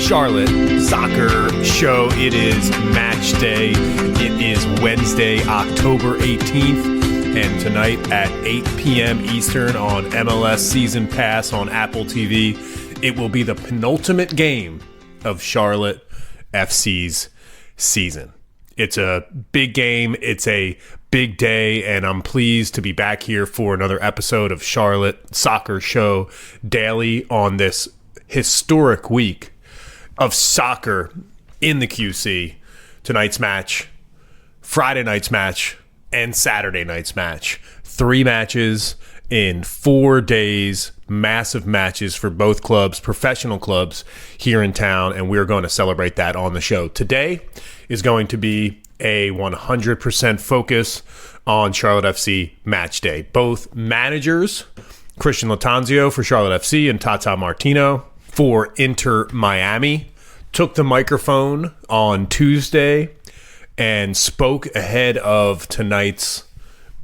Charlotte soccer show. It is match day. It is Wednesday, October 18th, and tonight at 8 p.m. Eastern on MLS Season Pass on Apple TV, it will be the penultimate game of Charlotte FC's season. It's a big game. It's a big day, and I'm pleased to be back here for another episode of Charlotte Soccer Show Daily on this historic week of soccer in the QC. Tonight's match, Friday night's match, and Saturday night's match. 3 matches in 4 days, massive matches for both clubs, professional clubs here in town, and we're going to celebrate that on the show. Today is going to be a 100% focus on Charlotte FC match day. Both managers, Christian Lattanzio for Charlotte FC and Tata Martino for Inter Miami, took the microphone on Tuesday and spoke ahead of tonight's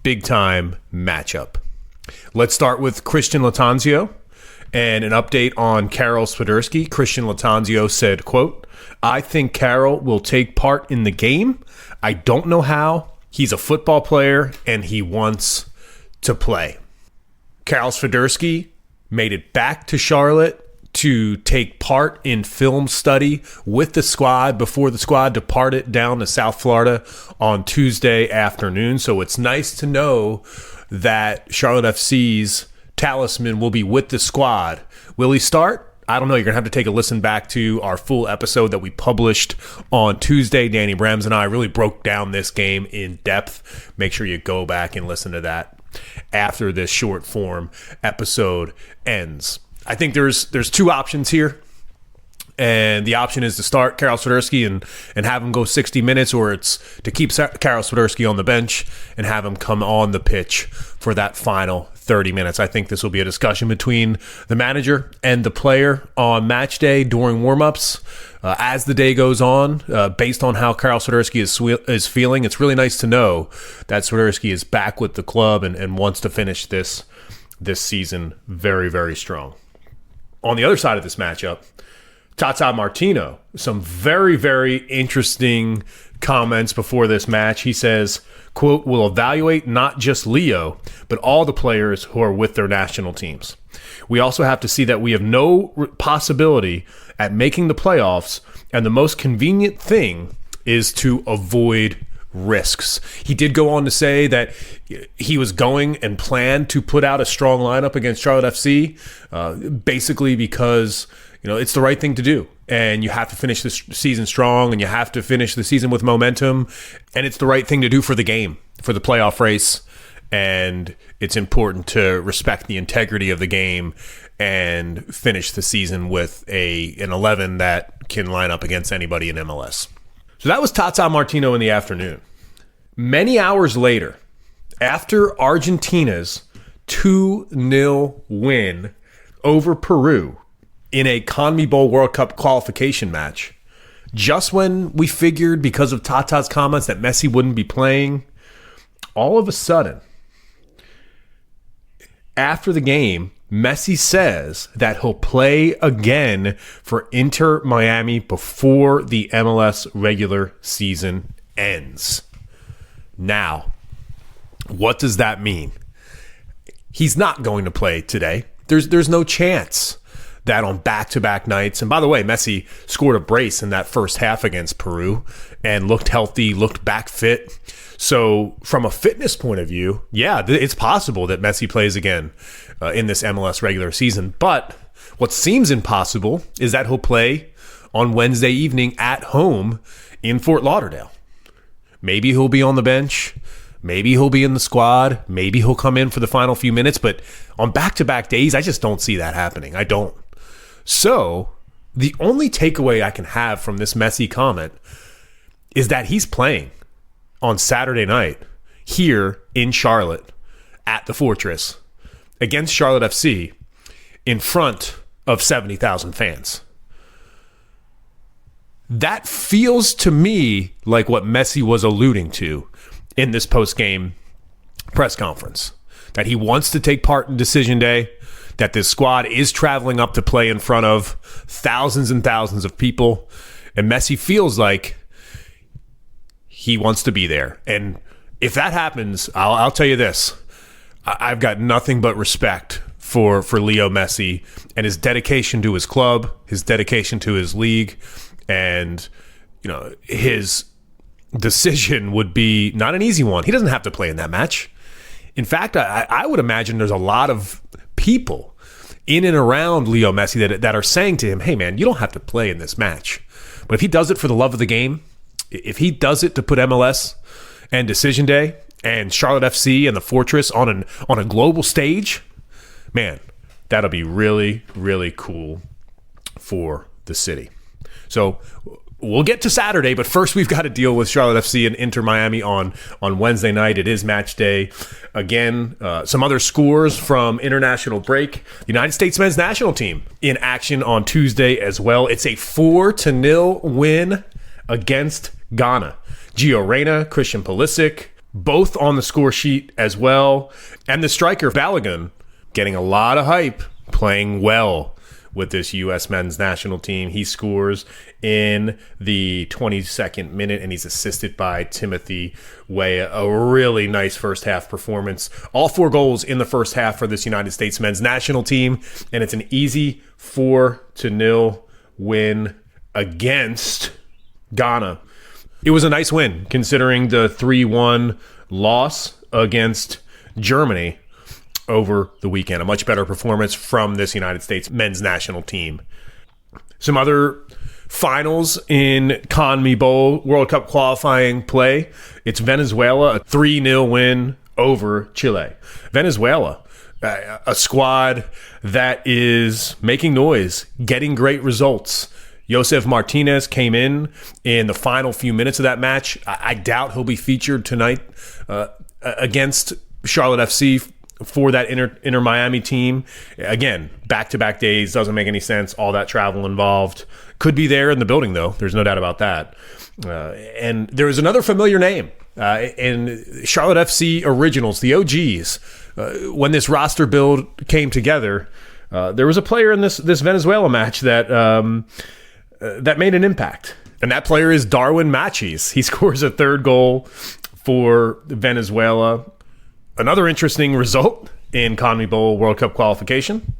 big-time matchup. Let's start with Christian Lattanzio and an update on Karol Swiderski. Christian Lattanzio said, quote, "I think Karol will take part in the game. I don't know how. He's a football player and he wants to play." Karol Swiderski made it back to Charlotte to take part in film study with the squad before the squad departed down to South Florida on Tuesday afternoon. So it's nice to know that Charlotte FC's talisman will be with the squad. Will he start? I don't know. You're going to have to take a listen back to our full episode that we published on Tuesday. Danny Brams and I really broke down this game in depth. Make sure you go back and listen to that after this short form episode ends. I think there's 2 options here. And the option is to start Karol Swiderski and have him go 60 minutes, or it's to keep Karol Swiderski on the bench and have him come on the pitch for that final 30 minutes. I think this will be a discussion between the manager and the player on match day during warmups. As the day goes on, based on how Karol Swiderski is feeling, it's really nice to know that Swiderski is back with the club and wants to finish this season very, very strong. On the other side of this matchup, Tata Martino, some very, very interesting comments before this match. He says, quote, "We'll evaluate not just Leo, but all the players who are with their national teams. We also have to see that we have no possibility at making the playoffs, and the most convenient thing is to avoid risks." He did go on to say that he was going and planned to put out a strong lineup against Charlotte FC, basically because it's the right thing to do. And you have to finish this season strong, and you have to finish the season with momentum. And it's the right thing to do for the game, for the playoff race. And it's important to respect the integrity of the game and finish the season with an 11 that can line up against anybody in MLS. So that was Tata Martino in the afternoon. Many hours later, after Argentina's 2-0 win over Peru in a CONMEBOL World Cup qualification match, just when we figured because of Tata's comments that Messi wouldn't be playing, all of a sudden, after the game, Messi says that he'll play again for Inter Miami before the MLS regular season ends. Now, what does that mean? He's not going to play today. There's no chance that on back-to-back nights, and by the way, Messi scored a brace in that first half against Peru and looked healthy, looked back fit. So from a fitness point of view, yeah, it's possible that Messi plays again in this MLS regular season. But what seems impossible is that he'll play on Wednesday evening at home in Fort Lauderdale. Maybe he'll be on the bench. Maybe he'll be in the squad. Maybe he'll come in for the final few minutes. But on back-to-back days, I just don't see that happening. I don't. So the only takeaway I can have from this Messi comment is that he's playing on Saturday night here in Charlotte at the Fortress against Charlotte FC in front of 70,000 fans. That feels to me like what Messi was alluding to in this post-game press conference, that he wants to take part in decision day, that this squad is traveling up to play in front of thousands and thousands of people. And Messi feels like he wants to be there. And if that happens, I'll tell you this. I've got nothing but respect for Leo Messi and his dedication to his club, his dedication to his league, and his decision would be not an easy one. He doesn't have to play in that match. In fact, I would imagine there's a lot of people in and around Leo Messi that are saying to him, hey man, you don't have to play in this match. But if he does it for the love of the game, if he does it to put MLS and Decision Day and Charlotte FC and the Fortress on a global stage, man, that'll be really, really cool for the city. So we'll get to Saturday, but first we've got to deal with Charlotte FC and Inter Miami on Wednesday night. It is match day. Again, some other scores from international break. The United States men's national team in action on Tuesday as well. It's a 4-0 win against Ghana. Gio Reyna, Christian Pulisic, both on the score sheet as well. And the striker, Balogun, getting a lot of hype, playing well with this U.S. men's national team. He scores in the 22nd minute, and he's assisted by Timothy Weah. A really nice first half performance. All 4 goals in the first half for this United States men's national team, and it's an easy 4-0 win against Ghana. It was a nice win considering the 3-1 loss against Germany over the weekend. A much better performance from this United States men's national team. Some other finals in CONMEBOL World Cup qualifying play. It's Venezuela, a 3-0 win over Chile. Venezuela, a squad that is making noise, getting great results. Josef Martinez came in the final few minutes of that match. I doubt he'll be featured tonight against Charlotte FC for that Inter Miami team. Again, back-to-back days, doesn't make any sense. All that travel involved. Could be there in the building, though. There's no doubt about that. And there is another familiar name in Charlotte FC Originals, the OGs. When this roster build came together, there was a player in this Venezuela match that made an impact. And that player is Darwin Machis. He scores a 3rd goal for Venezuela. Another interesting result in CONMEBOL World Cup qualification.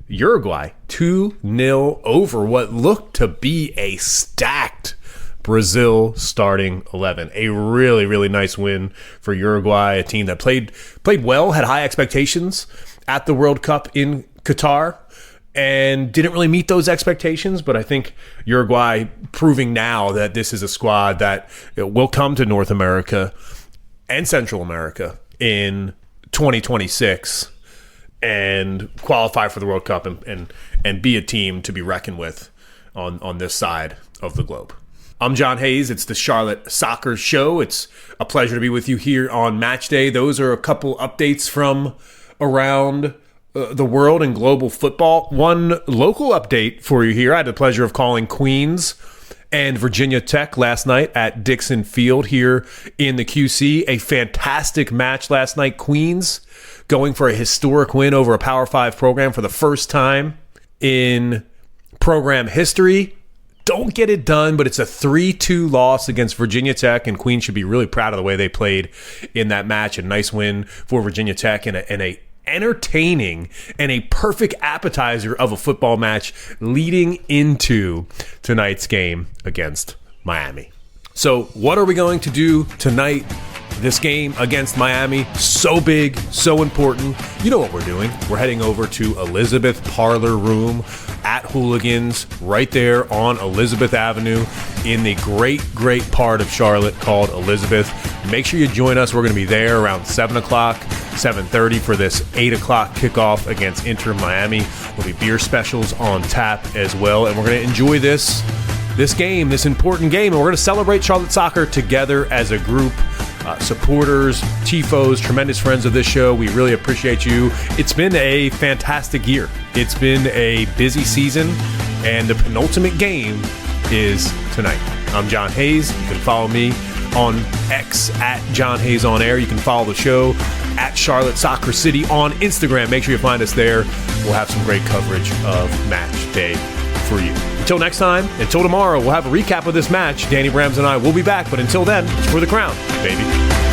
Uruguay 2-0 over what looked to be a stacked Brazil starting 11. A really, really nice win for Uruguay, a team that played well, had high expectations at the World Cup in Qatar, and didn't really meet those expectations. But I think Uruguay proving now that this is a squad that will come to North America and Central America in 2026 and qualify for the World Cup and be a team to be reckoned with on this side of the globe. I'm John Hayes. It's the Charlotte Soccer Show. It's a pleasure to be with you here on Match Day. Those are a couple updates from around the world and global football. One local update for you here. I had the pleasure of calling Queens and Virginia Tech last night at Dixon Field here in the QC. A fantastic match last night. Queens going for a historic win over a Power 5 program for the first time in program history. Don't get it done, but it's a 3-2 loss against Virginia Tech, and Queens should be really proud of the way they played in that match. A nice win for Virginia Tech and a entertaining and a perfect appetizer of a football match leading into tonight's game against Miami. So what are we going to do tonight? This game against Miami, so big, so important. You know what we're doing. We're heading over to Elizabeth Parlor Room at Hooligans right there on Elizabeth Avenue in the great, great part of Charlotte called Elizabeth. Make sure you join us. We're going to be there around 7 o'clock, 7:30 for this 8 o'clock kickoff against Inter Miami. There'll be beer specials on tap as well, and we're going to enjoy this game, this important game, and we're going to celebrate Charlotte soccer together as a group. Supporters, tifos, tremendous friends of this show. We really appreciate you. It's been a fantastic year. It's been a busy season, and the penultimate game is tonight. I'm John Hayes. You can follow me on X at John Hayes On Air. You can follow the show at Charlotte Soccer City on Instagram. Make sure you find us there. We'll have some great coverage of Match Day for you. Until next time, until tomorrow, we'll have a recap of this match. Danny Brams and I will be back, but until then, it's for the crown, baby.